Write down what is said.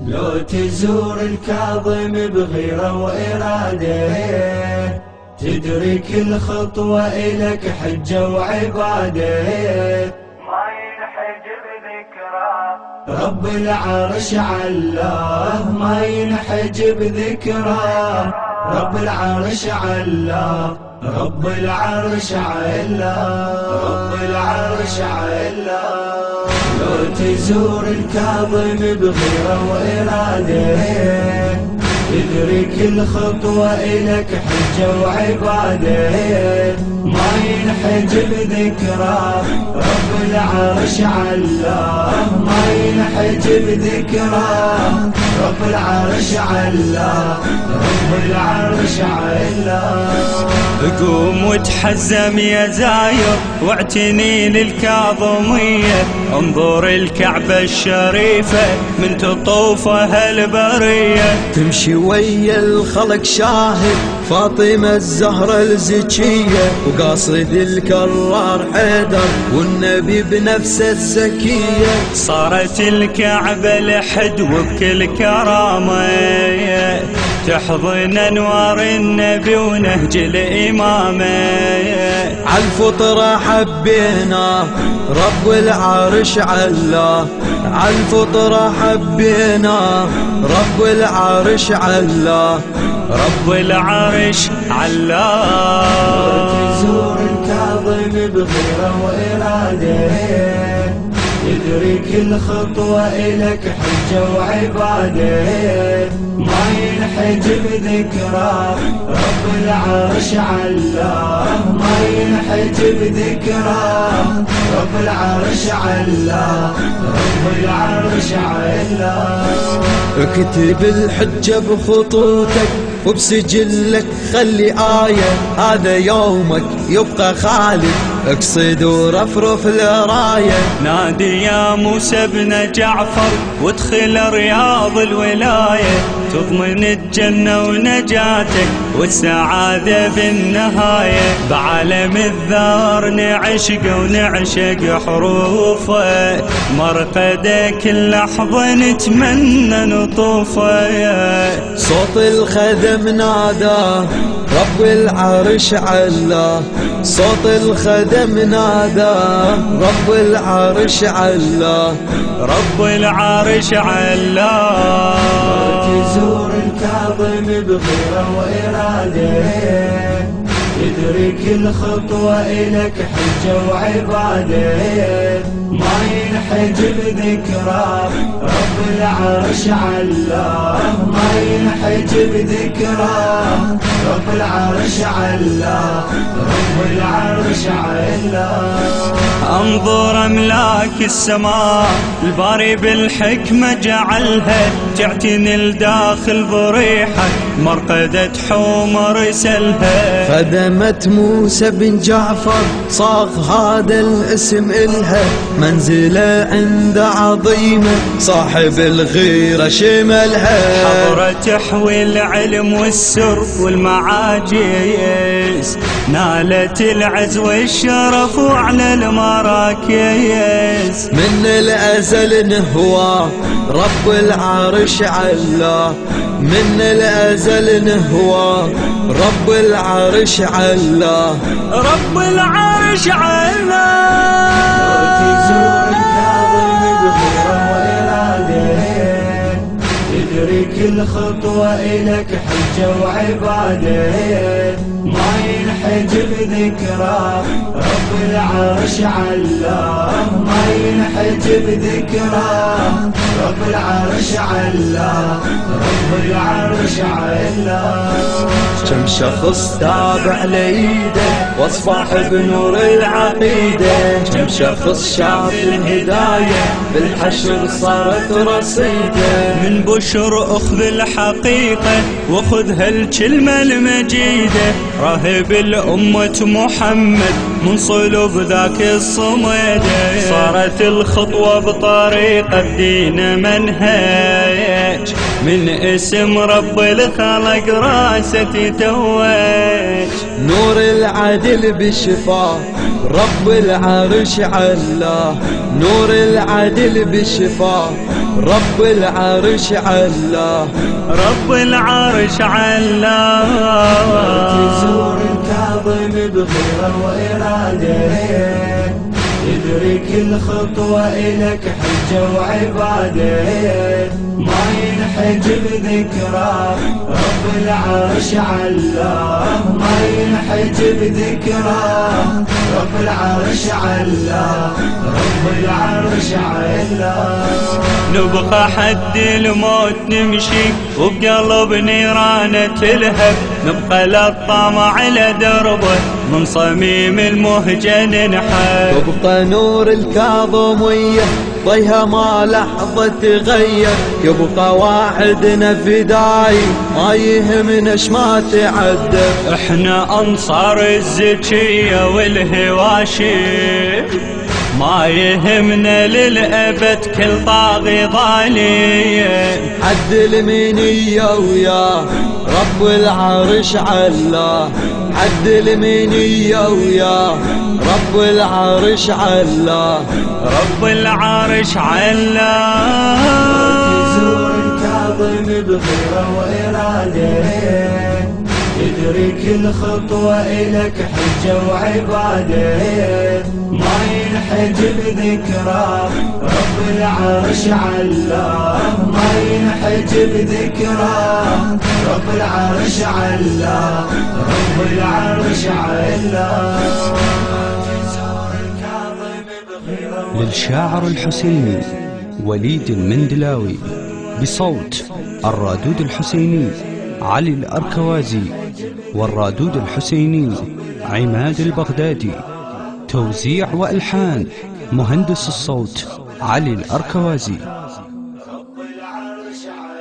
لو تزور الكاظم بغيرة وإرادة تدرك الخطوة إلك حجة وعبادة، ما ينحجب ذكرى رب العرش علاه ما ينحجب ذكرى، رب العرش علاه، رب العرش علاه، رب العرش علاه. لو تزور الكاظم بغيرة وإرادة تدرك الخطوة إلك حجة وعبادة، ما ينحجب ذكرى رب العرش علاه، ما ينحجب ذكرى رب العرش علاه، رب العرش علاه. قوم وتحزم يا زاير واعتني للكاظمية، انظر الكعبة الشريفة من تطوفها البرية، تمشي ويا الخلق شاهد فاطمة الزهرة الزكية، وقاصد الكرار حيدر والنبي بنفسه الزكية، صارت الكعبة لحد وبكل كرامة تحضن انوار النبي ونهج الامامه، عالفطرة حبينا رب العرش علاه، عالفطرة حبينا رب العرش علاه، رب العرش علاه. تزور الكاظم بغيرة وإرادة يدرك الخطوة إلك حجة وعبادة، ما ينحجب ذكرى رب العرش علاه، ما ينحجب ذكرى رب العرش علاه، رب العرش علاه. اكتب الحجة بخطوتك وبسجلك خلي آية، هذا يومك يبقى خالد اقصد ورفرف الراية، نادي يا موسى بن جعفر وادخل رياض الولاية، تضمن الجنة ونجاتك والسعادة بالنهاية، بعالم الذار نعشق ونعشق حروفه، مرقده كل لحظة نتمنى نطوفه، صوت الخدم ناداه رب العرش علاه، صوت الخدم ناداه رب العرش علاه، رب العرش علاه. تزور الكاظم بغيرة وإرادة تدرك الخطوة إلك حجة وعبادة، ما ينحجب ذكرى رب العرش علاه، ما ينحجب ذكرى رب العرش علاه، رب العرش علاه. انظر املاك السماء الباري بالحكمة جعلها تعتني الداخل ضريحة، مرقدة حمر سلها، خدمت موسى بن جعفر صاغ هذا الاسم إلها، منزلة عند عظيمة صاحب الغيرة شملها، حضرة تحوي العلم والسر والمعاجيز، نالت العز والشرف وعلى المراكيز، من الأزل نهوى رب العرش علاه، من الأزل نهوى رب العرش علاه، رب العرش علاه. تزور الكاظم بغيرة وإرادة تدرك الخطوة إلك حجة وعبادة، ما ينحجب ذكرى رب العرش علاه، ما ينحجب ذكرى رب العرش علاه، رب العرش علاه. كم شخص تابع ليده واصبح بنور العقيدة، كم شخص شاف الهداية بالحشر صارت رصيده، من بشر اخذ الحقيقة وخذ هالكلمة المجيدة، راهب الأمة محمد من صلب ذاك الصميدة، صارت الخطوة بطريقة الدين منهج، من اسم رب الخلق راسه تتوج، نور العدل بشفاه رب العرش علاه، نور العدل بشفاه رب العرش علاه، رب العرش علاه. تزور الكاظم بغيرة وإرادة، يدري كل خطوة إلك حجة وعبادة، ما ينحجب ذكرى رب العرش علاه، ما ينحجب ذكرى رب العرش علاه، رب العرش علاه. نبقى حد الموت نمشي وبقلب نيرانة تلهب، نبقى للطمع لدربه من صميم المهجة ننحب. تبقى نور الكاظمية ضيها ما لحظة تغير، يبقى واحدنا فداي ما يهمنا ما تعذب. احنا انصار الزكية والهواشي، ما يهمنا للأبد كل طاغي ظالم. حد المنية وياه رب العرش علاه، حد المنية وياه رب العرش علاه، رب العرش علاه. تزور الكاظم بغيرة وإرادة، يدري كل خطوة إلك حجة وعبادة، ما ينحجب ذكرى رب العرش علاه، ما ينحجب ذكرى رب العرش علاه، رب العرش علاه. للشاعر الحسيني وليد المندلاوي، بصوت الرادود الحسيني علي الأركوازي، والرادود الحسيني عماد البغدادي، توزيع وألحان مهندس الصوت علي الأركوازي. رب العرش علاه.